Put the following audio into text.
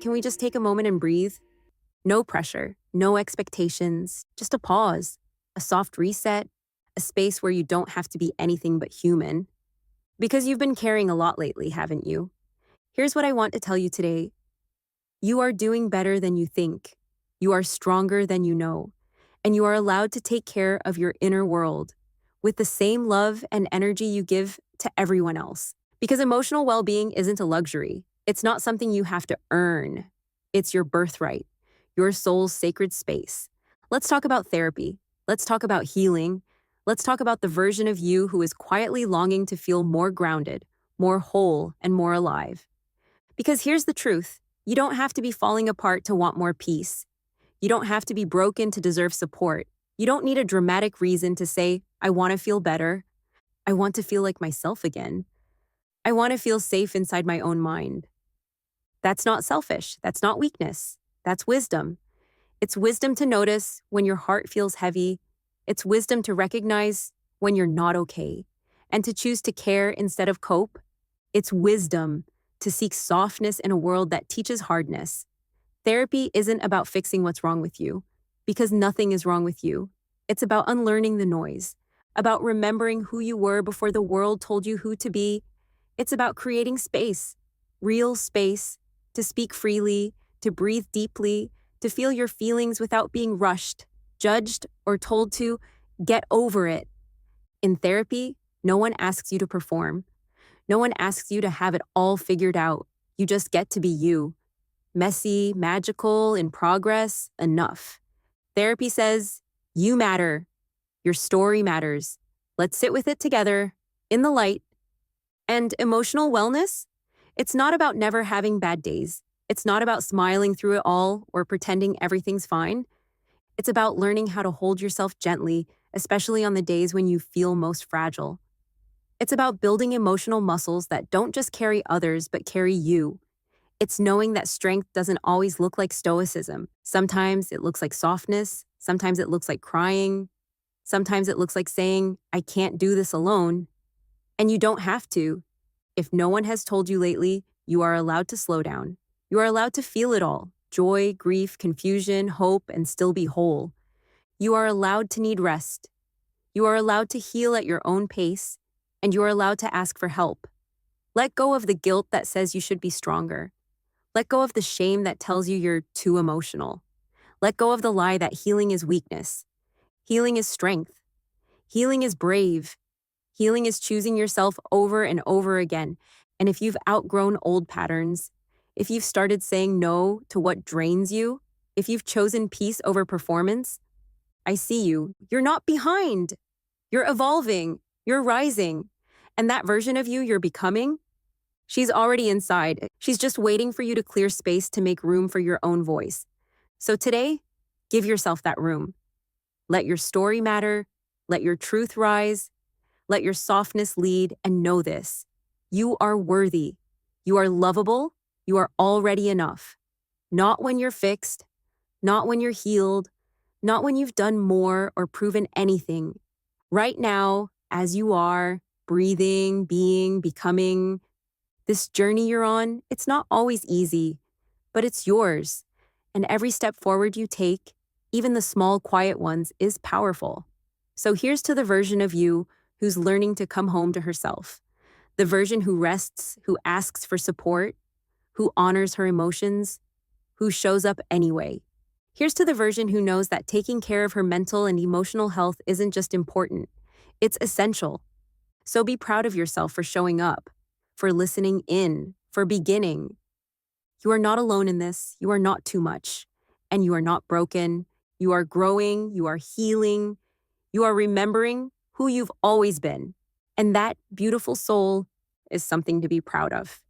Can we just take a moment and breathe? No pressure, no expectations, just a pause, a soft reset, a space where you don't have to be anything but human. Because you've been carrying a lot lately, haven't you? Here's what I want to tell you today. You are doing better than you think. You are stronger than you know. And you are allowed to take care of your inner world with the same love and energy you give to everyone else. Because emotional well being isn't a luxury, it's not something you have to earn. It's your birthright, your soul's sacred space. Let's talk about therapy. Let's talk about healing. Let's talk about the version of you who is quietly longing to feel more grounded, more whole, and more alive. Because here's the truth, you don't have to be falling apart to want more peace. You don't have to be broken to deserve support. You don't need a dramatic reason to say, I want to feel better. I want to feel like myself again. I want to feel safe inside my own mind. That's not selfish. That's not weakness. That's wisdom. It's wisdom to notice when your heart feels heavy. It's wisdom to recognize when you're not okay and to choose to care instead of cope. It's wisdom to seek softness in a world that teaches hardness. Therapy isn't about fixing what's wrong with you, because nothing is wrong with you. It's about unlearning the noise, about remembering who you were before the world told you who to be. It's about creating space, real space, to speak freely, to breathe deeply, to feel your feelings without being rushed, judged, or told to get over it. In therapy, no one asks you to perform. No one asks you to have it all figured out. You just get to be you. Messy, magical, in progress, enough. Therapy says, you matter. Your story matters. Let's sit with it together, in the light. And emotional wellness? It's not about never having bad days. It's not about smiling through it all or pretending everything's fine. It's about learning how to hold yourself gently, especially on the days when you feel most fragile. It's about building emotional muscles that don't just carry others, but carry you. It's knowing that strength doesn't always look like stoicism. Sometimes it looks like softness. Sometimes it looks like crying. Sometimes it looks like saying, I can't do this alone. And you don't have to. If no one has told you lately, you are allowed to slow down. You are allowed to feel it all, joy, grief, confusion, hope, and still be whole. You are allowed to need rest. You are allowed to heal at your own pace, and you are allowed to ask for help. Let go of the guilt that says you should be stronger. Let go of the shame that tells you you're too emotional. Let go of the lie that healing is weakness. Healing is strength. Healing is brave. Healing is choosing yourself over and over again. And if you've outgrown old patterns, if you've started saying no to what drains you, if you've chosen peace over performance, I see you. You're not behind. You're evolving. You're rising. And that version of you you're becoming, she's already inside. She's just waiting for you to clear space to make room for your own voice. So today, give yourself that room. Let your story matter. Let your truth rise. Let your softness lead, and know this. You are worthy. You are lovable. You are already enough. Not when you're fixed, not when you're healed, not when you've done more or proven anything. Right now, as you are, breathing, being, becoming, this journey you're on, it's not always easy, but it's yours. And every step forward you take, even the small, quiet ones, is powerful. So here's to the version of you who's learning to come home to herself. The version who rests, who asks for support, who honors her emotions, who shows up anyway. Here's to the version who knows that taking care of her mental and emotional health isn't just important, it's essential. So be proud of yourself for showing up, for listening in, for beginning. You are not alone in this. You are not too much. And you are not broken. You are growing. You are healing. You are remembering who you've always been. And that beautiful soul is something to be proud of.